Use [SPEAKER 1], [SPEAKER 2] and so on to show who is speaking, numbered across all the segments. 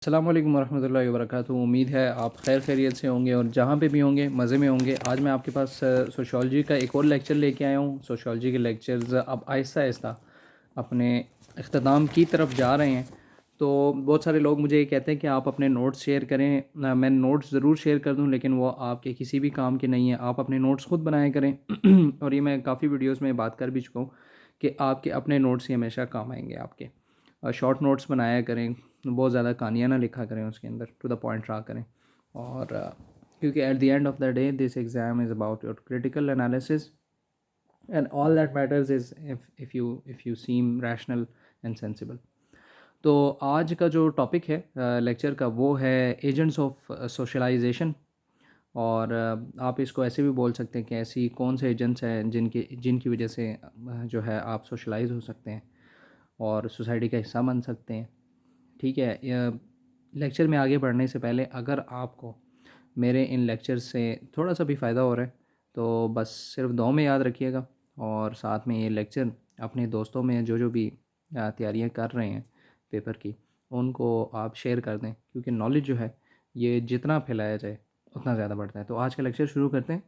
[SPEAKER 1] अस्सलाम वालेकुम रहमतुल्लाहि व बरकातुहू। उम्मीद है आप खैर खैरियत से होंगे और जहाँ पे भी होंगे मज़े में होंगे। आज मैं आपके पास सोशियोलॉजी का एक और लेक्चर लेके आया हूँ। सोशियोलॉजी के लेक्चर्स अब आहिस्ता आहिस्ता अपने अख्ताम की तरफ जा रहे हैं। तो बहुत सारे लोग मुझे ये कहते हैं कि आप अपने नोट्स शेयर करें। मैं नोट्स ज़रूर शेयर कर दूँ, लेकिन वो आपके किसी भी काम के नहीं है। आप अपने नोट्स खुद बनाया करें और ये मैं काफ़ी वीडियोज़ में बात कर भी चुका हूँ कि आपके अपने नोट्स ही हमेशा काम आएंगे आपके। शॉर्ट नोट्स बनाया करें, बहुत ज़्यादा कहानियाँ ना लिखा करें, उसके अंदर टू द पॉइंट रहा करें। और क्योंकि at the end of the day this exam is about your critical analysis and all that matters is if you seem rational and sensible. तो आज का जो टॉपिक है लेक्चर का वो है एजेंट्स ऑफ सोशलाइजेशन। और आप इसको ऐसे भी बोल सकते हैं कि ऐसी कौन से एजेंट्स हैं जिनकी वजह से जो है आप सोशलाइज हो सकते हैं और सोसाइटी का हिस्सा बन सकते हैं। ठीक है। लेक्चर में आगे बढ़ने से पहले अगर आपको मेरे इन लेक्चर से थोड़ा सा भी फ़ायदा हो रहा है तो बस सिर्फ दो में याद रखिएगा, और साथ में ये लेक्चर अपने दोस्तों में जो जो भी तैयारियां कर रहे हैं पेपर की, उनको आप शेयर कर दें, क्योंकि नॉलेज जो है ये जितना फैलाया जाए उतना ज़्यादा बढ़ता है। तो आज का लेक्चर शुरू करते हैं।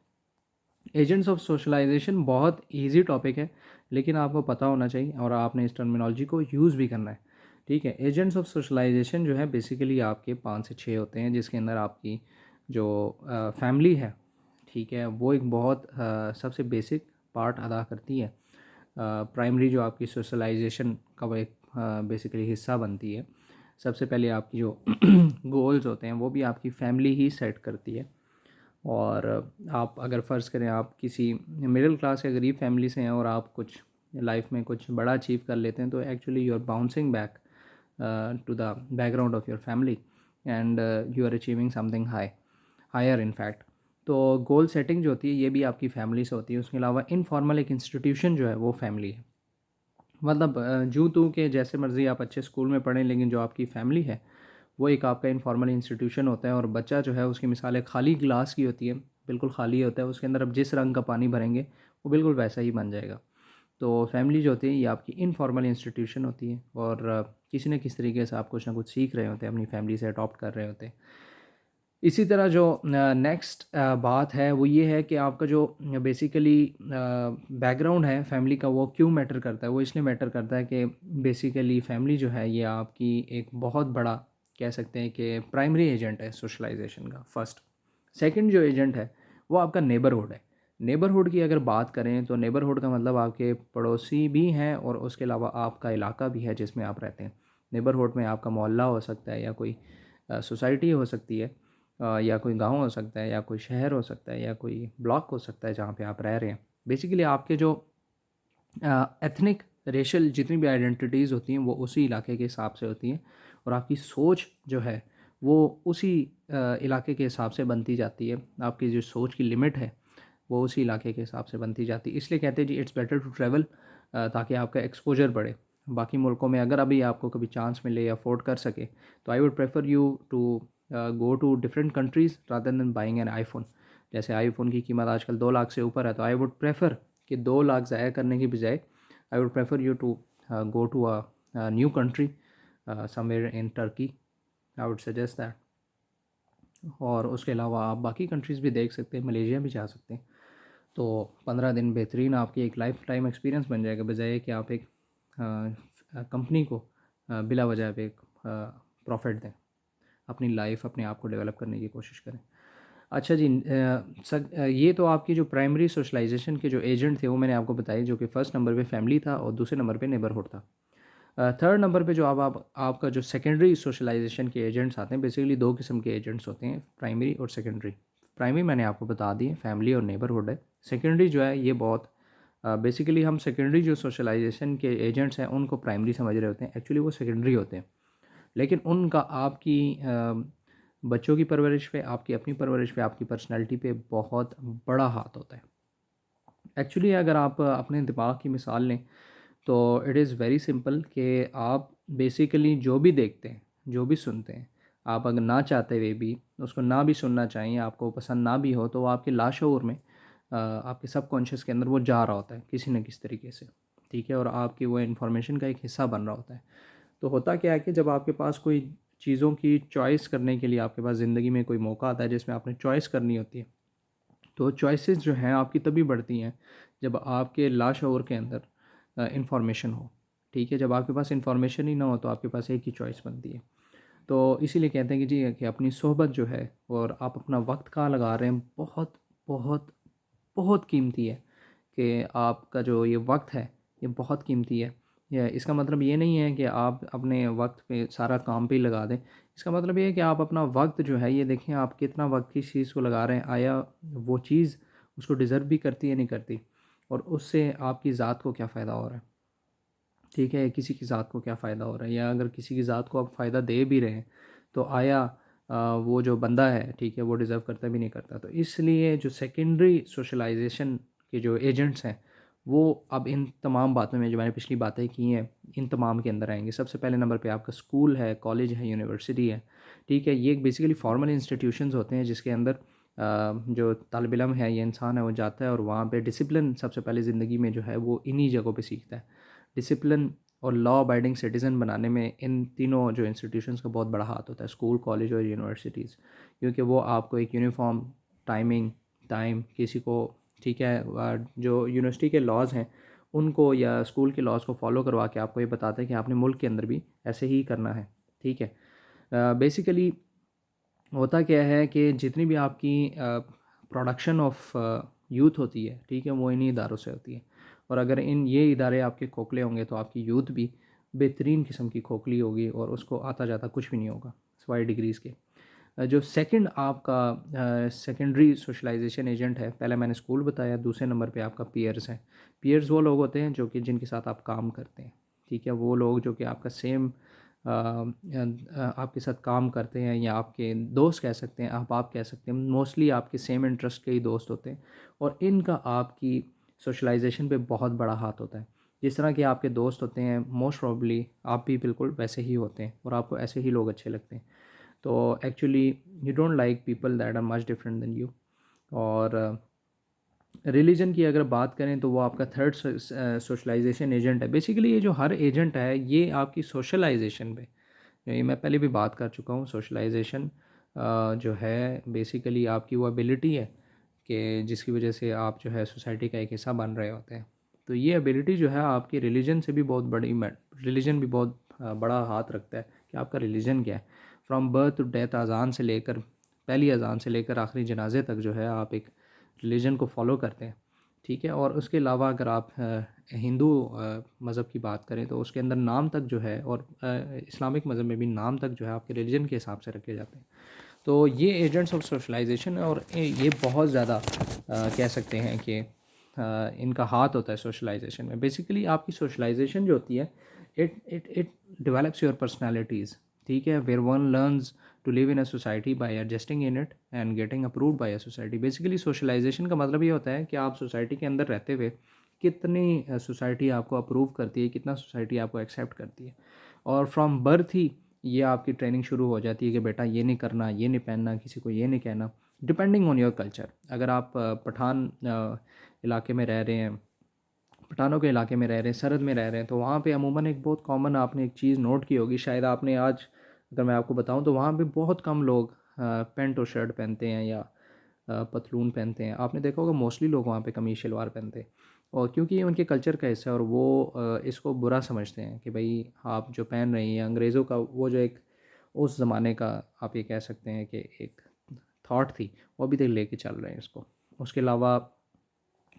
[SPEAKER 1] एजेंट्स ऑफ सोशलाइजेशन बहुत इजी टॉपिक है, लेकिन आपको पता होना चाहिए और आपने इस टर्मिनोलॉजी को यूज़ भी करना है। ठीक है। एजेंट्स ऑफ सोशलाइजेशन जो है बेसिकली आपके 5 से 6 होते हैं, जिसके अंदर आपकी जो फैमिली है, ठीक है, वो एक बहुत सबसे बेसिक पार्ट अदा करती है। प्राइमरी जो आपकी सोशलाइजेशन का वो एक बेसिकली हिस्सा बनती है। सबसे पहले आपकी जो गोल्स होते हैं वो भी आपकी फैमिली ही सेट करती है। और आप अगर फ़र्ज़ करें आप किसी मिडिल क्लास या गरीब फैमिली से हैं और आप कुछ लाइफ में कुछ बड़ा अचीव कर लेते हैं, तो actually you are bouncing back to the background of your family and you are achieving something higher in fact. तो गोल सेटिंग जो होती है ये भी आपकी फैमिली से होती है। उसके अलावा इनफॉर्मल एक इंस्टीट्यूशन जो है वो फैमिली है। मतलब जूँ तू के जैसे मर्ज़ी आप अच्छे स्कूल में पढ़ें, लेकिन जो आपकी फैमिली है वो एक आपका इनफॉर्मल इंस्टीट्यूशन होता है। और बच्चा जो है उसकी मिसाल एक खाली गिलास की होती है, बिल्कुल खाली होता है, उसके अंदर आप जिस रंग का पानी भरेंगे वो बिल्कुल वैसा ही बन जाएगा। तो फैमिली जो होती है ये आपकी इनफॉर्मल इंस्टीट्यूशन होती है, और किसी न किसी तरीके से आप कुछ ना कुछ सीख रहे होते हैं, अपनी फैमिली से अडॉप्ट कर रहे होते हैं। इसी तरह जो नेक्स्ट बात है वो ये है कि आपका जो बेसिकली बैकग्राउंड है फैमिली का, वो क्यों मैटर करता है। वो इसलिए मैटर करता है कि बेसिकली फैमिली जो है ये आपकी एक बहुत बड़ा, कह सकते हैं कि प्राइमरी एजेंट है सोशलाइजेशन का। फर्स्ट। सेकंड जो एजेंट है वो आपका नेबरहुड है। नेबरहुड की अगर बात करें तो नेबरहुड का मतलब आपके पड़ोसी भी हैं और उसके अलावा आपका इलाका भी है जिसमें आप रहते हैं। नेबरहुड में आपका मोहल्ला हो सकता है, या कोई सोसाइटी हो सकती है, या कोई गांव हो सकता है, या कोई शहर हो सकता है, या कोई ब्लॉक हो सकता है जहाँ पे आप रह रहे हैं। बेसिकली आपके जो एथनिक रेशल जितनी भी आइडेंटिटीज़ होती हैं वो उसी इलाके के हिसाब से होती हैं, और आपकी सोच जो है वो उसी इलाके के हिसाब से बनती जाती है। आपकी जो सोच की लिमिट है वो उसी इलाके के हिसाब से बनती जाती है। इसलिए कहते हैं जी इट्स बेटर टू ट्रैवल, ताकि आपका एक्सपोजर बढ़े। बाकी मुल्कों में अगर अभी आपको कभी चांस मिले या अफोर्ड कर सके, तो I would prefer you to go to different countries rather than buying an iPhone. जैसे आईफोन की कीमत आजकल 2 लाख से ऊपर है, तो आई वुड प्रेफर कि 2 लाख ज़ाया करने की बजाय I would prefer you to go to a new country somewhere in Turkey. I would suggest that. और उसके अलावा आप बाकी कंट्रीज़ भी देख सकते हैं, मलेशिया भी जा सकते हैं। तो 15 दिन बेहतरीन आपकी एक लाइफ टाइम एक्सपीरियंस बन जाएगा, बजाय कि आप एक कंपनी को बिला वजह पे एक प्रॉफिट दें। अपनी लाइफ अपने आप को डेवलप करने की कोशिश करें। अच्छा जी, ये तो आपकी जो प्राइमरी सोशलाइजेशन के जो एजेंट थे वो मैंने आपको बताई, जो कि फ़र्स्ट नंबर पे फैमिली था और दूसरे नंबर पे नेबरहुड था। थर्ड नंबर पे जो अब आप आपका जो सेकेंडरी सोशलाइजेशन के एजेंट्स आते हैं, बेसिकली 2 किस्म के एजेंट्स होते हैं, प्राइमरी और सेकेंडरी। प्राइमरी मैंने आपको बता दी है, फैमिली और नेबरहुड है। सेकेंडरी जो है ये बहुत बेसिकली हम सेकेंडरी जो सोशलाइजेशन के एजेंट्स हैं उनको प्राइमरी समझ रहे होते हैं, एक्चुअली वो सेकेंडरी होते हैं। लेकिन उनका आपकी बच्चों की परवरिश पे, आपकी अपनी परवरिश पे, आपकी पर्सनैलिटी पे बहुत बड़ा हाथ होता है। एक्चुअली अगर आप अपने दिमाग की मिसाल लें तो इट इज़ वेरी सिंपल कि आप बेसिकली जो भी देखते हैं, जो भी सुनते हैं, आप अगर ना चाहते हुए भी उसको ना भी सुनना चाहिए, आपको पसंद ना भी हो, तो वो आपके लाशऊर में आपके सबकॉन्शियस के अंदर वो जा रहा होता है किसी न किसी तरीके से। ठीक है। और आपकी वो इन्फॉर्मेशन का एक हिस्सा बन रहा होता है। तो होता क्या है कि जब आपके पास कोई चीज़ों की चॉइस करने के लिए आपके पास ज़िंदगी में कोई मौका आता है जिसमें आपने चॉइस करनी होती है, तो चॉइसेस जो हैं आपकी तभी बढ़ती हैं जब आपके लाशऊर के अंदर इंफॉर्मेशन हो। ठीक है, जब आपके पास इंफॉर्मेशन ही ना हो तो आपके पास एक ही चॉइस बनती है। तो इसीलिए कहते हैं कि जी कि अपनी सोहबत जो है और आप अपना वक्त कहाँ लगा रहे हैं, बहुत बहुत बहुत कीमती है। कि आपका जो ये वक्त है ये बहुत कीमती है। या इसका मतलब ये नहीं है कि आप अपने वक्त पे सारा काम पे ही लगा दें। इसका मतलब ये है कि आप अपना वक्त जो है ये देखें आप कितना वक्त किस चीज़ को लगा रहे हैं, आया वो चीज़ उसको डिज़र्व भी करती है नहीं करती, और उससे आपकी ज़ात को क्या फ़ायदा हो रहा है। ठीक है, किसी की ज़ात को क्या फ़ायदा हो रहा है, या अगर किसी की ज़ात को आप फ़ायदा दे भी रहे हैं तो आया वो जो बंदा है, ठीक है, वो डिज़र्व करता भी नहीं करता। तो इसलिए जो सेकेंडरी सोशलाइजेशन के जो एजेंट्स हैं वो अब इन तमाम बातों में, जो मैंने पिछली बातें की हैं, इन तमाम के अंदर आएंगे। सबसे पहले नंबर पे आपका स्कूल है, कॉलेज है, यूनिवर्सिटी है। ठीक है, ये बेसिकली फॉर्मल इंस्टीट्यूशंस होते हैं जिसके अंदर जो तालिब इल्म है, ये इंसान है, वो जाता है और वहाँ पे डिसिप्लिन सबसे पहले ज़िंदगी में जो है वो इन्हीं जगहों पे सीखता है। डिसिप्लिन और लॉ अबाइडिंग सिटीज़न बनाने में इन तीनों जो इंस्टीट्यूशंस का बहुत बड़ा हाथ होता है, स्कूल, कॉलेज और यूनिवर्सिटीज़। क्योंकि वो आपको एक यूनिफॉर्म टाइम किसी को, ठीक है, जो यूनिवर्सिटी के लॉज हैं उनको या स्कूल के लॉज को फॉलो करवा के आपको ये बताते हैं कि आपने मुल्क के अंदर भी ऐसे ही करना है। ठीक है, बेसिकली होता क्या है कि जितनी भी आपकी प्रोडक्शन ऑफ यूथ होती है, ठीक है, वो इन्हीं इदारों से होती है। और अगर इन ये इदारे आपके खोखले होंगे तो आपकी यूथ भी बेहतरीन किस्म की खोखली होगी और उसको आता जाता कुछ भी नहीं होगा सिवाय डिग्रीज़ के। जो सेकंड आपका सेकेंडरी सोशलाइजेशन एजेंट है, पहले मैंने स्कूल बताया, दूसरे नंबर पे आपका पीयर्स है। पीयर्स वो लोग होते हैं जो कि जिनके साथ आप काम करते हैं। ठीक है, वो लोग जो कि आपका सेम आपके साथ काम करते हैं, या आपके दोस्त कह सकते हैं, आप कह सकते हैं, मोस्टली आपके सेम इंटरेस्ट के ही दोस्त होते हैं। और इनका आपकी सोशलाइजेशन पे बहुत बड़ा हाथ होता है। जिस तरह के आपके दोस्त होते हैं मोस्ट प्रॉब्ली आप भी बिल्कुल वैसे ही होते हैं और आपको ऐसे ही लोग अच्छे लगते हैं। तो actually you don't like people that are much different than you. और रिलीजन की अगर बात करें तो वो आपका थर्ड सोशलाइजेशन एजेंट है। बेसिकली ये जो हर एजेंट है ये आपकी सोशलाइजेशन पे, ये मैं पहले भी बात कर चुका हूँ। सोशलाइजेशन जो है बेसिकली आपकी वो एबिलिटी है कि जिसकी वजह से आप जो है सोसाइटी का एक हिस्सा बन रहे होते हैं। तो ये एबिलिटी जो है आपकी रिलीजन से भी बहुत बड़ी, रिलीजन भी बहुत बड़ा हाथ रखता है कि आपका रिलीजन क्या है। फ्रॉम बर्थ टू डेथ, अजान से लेकर, पहली अजान से लेकर आखिरी जनाजे तक जो है आप एक रिलीजन को फॉलो करते हैं। ठीक है, और उसके अलावा अगर आप हिंदू मज़हब की बात करें तो उसके अंदर नाम तक जो है, और इस्लामिक मज़हब में भी नाम तक जो है आपके रिलीजन के हिसाब से रखे जाते हैं। तो ये एजेंट्स ऑफ सोशलाइजेशन है, और ये बहुत ज़्यादा कह सकते हैं कि इनका हाथ होता है सोशलाइजेशन में। बेसिकली आपकी सोशलाइजेशन जो होती है, इट डेवलप्स योर पर्सनैलिटीज़। ठीक है, where one learns to live in a society by adjusting in it and getting approved by a society. Basically socialisation का मतलब ये होता है कि आप सोसाइटी के अंदर रहते हुए कितनी सोसाइटी आपको अप्रूव करती है, कितना सोसाइटी आपको एक्सेप्ट करती है। और फ्रॉम बर्थ ही ये आपकी ट्रेनिंग शुरू हो जाती है कि बेटा ये नहीं करना, ये नहीं पहनना, किसी को ये नहीं कहना, डिपेंडिंग ऑन योर कल्चर। अगर आप पठान इलाके में रह रहे हैं, पठानों के इलाके में रह रहे हैं, सरहद में रह रहे हैं, तो वहाँ पे अमूमन एक बहुत कॉमन आपने एक चीज़ नोट की होगी, शायद आपने आज, अगर मैं आपको बताऊँ तो वहाँ पे बहुत कम लोग पैंट और शर्ट पहनते हैं या पतलून पहनते हैं। आपने देखा होगा मोस्टली लोग वहाँ पे कमीज शलवार पहनते हैं, और क्योंकि ये उनके कल्चर का हिस्सा है और वो इसको बुरा समझते हैं कि भाई आप जो पहन रहे हैं, अंग्रेज़ों का वो जो एक उस ज़माने का आप ये कह सकते हैं कि एक थॉट थी, वो अभी तक लेके चल रहे हैं इसको। उसके अलावा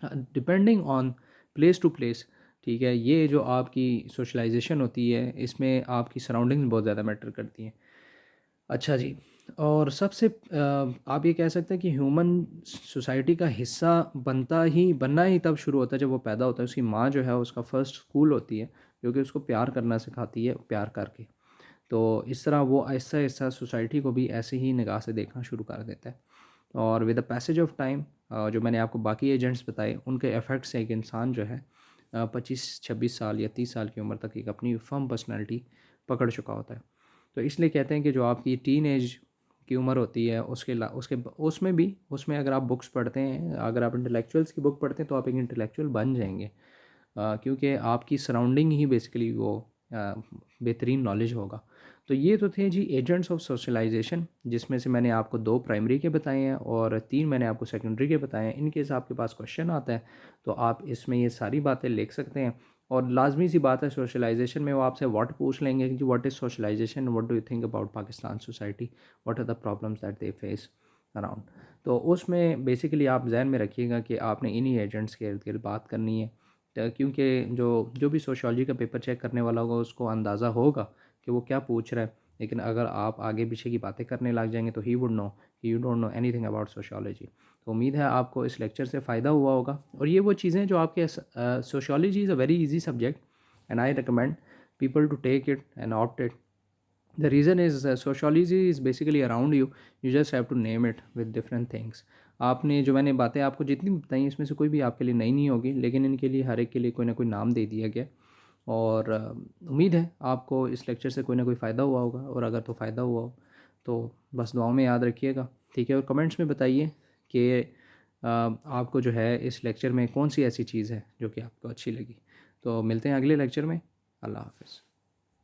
[SPEAKER 1] depending on place to place, ठीक है, ये जो आपकी सोशलाइजेशन होती है इसमें आपकी सराउंडिंग्स बहुत ज़्यादा मैटर करती हैं। अच्छा जी, और सबसे आप ये कह सकते हैं कि ह्यूमन सोसाइटी का हिस्सा बनना ही तब शुरू होता है जब वो पैदा होता है। उसकी माँ जो है उसका फर्स्ट स्कूल होती है जो कि उसको प्यार करना सिखाती है, प्यार करके। तो इस तरह वो आहिस्ता आहिस्ता सोसाइटी को भी ऐसे ही निगाह से देखना शुरू कर देता है। और with the passage of time जो मैंने आपको बाकी एजेंट्स बताए उनके इफ़ेक्ट से एक इंसान जो है 25-26 साल या 30 साल की उम्र तक एक अपनी फर्म पर्सनैलिटी पकड़ चुका होता है। तो इसलिए कहते हैं कि जो आपकी टीन एज की उम्र होती है उसके उसमें भी, उसमें अगर आप बुक्स पढ़ते हैं, अगर आप इंटेलेक्चुअल्स की बुक पढ़ते हैं तो आप एक इंटेलेक्चुअल बन जाएंगे। क्योंकि आपकी सराउंडिंग ही बेसिकली वो बेहतरीन नॉलेज होगा। तो ये तो थे जी एजेंट्स ऑफ सोशलाइजेशन, जिसमें से मैंने आपको 2 प्राइमरी के बताए हैं और 3 मैंने आपको सेकेंडरी के बताए हैं। इन केस आपके पास क्वेश्चन आता है तो आप इसमें ये सारी बातें लिख सकते हैं। और लाजमी सी बात है, सोशलाइजेशन में वो आपसे व्हाट पूछ लेंगे कि what is socialisation, what do you think about Pakistan society, what are the problems that they face around. तो उसमें बेसिकली आप जहन में रखिएगा कि आपने इन्हीं एजेंट्स के इर्द गिर्द बात करनी है। क्योंकि जो जो भी सोशियोलॉजी का पेपर चेक करने वाला होगा उसको अंदाज़ा होगा कि वो क्या पूछ रहा है। लेकिन अगर आप आगे पीछे की बातें करने लग जाएंगे तो ही वुड नो कि you don't know anything about sociology. तो उम्मीद है आपको इस लेक्चर से फ़ायदा हुआ होगा। और ये वो चीज़ें जो आपके sociology is a very easy subject and I recommend people to take it and opt it. The reason is sociology is basically around you. You just have to name it with different things. आपने जो मैंने बातें आपको जितनी बताई इसमें से कोई भी आपके लिए नई नहीं होगी, लेकिन इनके लिए हर एक के लिए कोई ना कोई नाम दे दिया गया। और उम्मीद है आपको इस लेक्चर से कोई ना कोई फ़ायदा हुआ होगा। और अगर तो फ़ायदा हुआ हो तो बस दुआओं में याद रखिएगा, ठीक है। और कमेंट्स में बताइए कि आपको जो है इस लेक्चर में कौन सी ऐसी चीज़ है जो कि आपको अच्छी लगी। तो मिलते हैं अगले लेक्चर में। अल्लाह हाफ़िज़।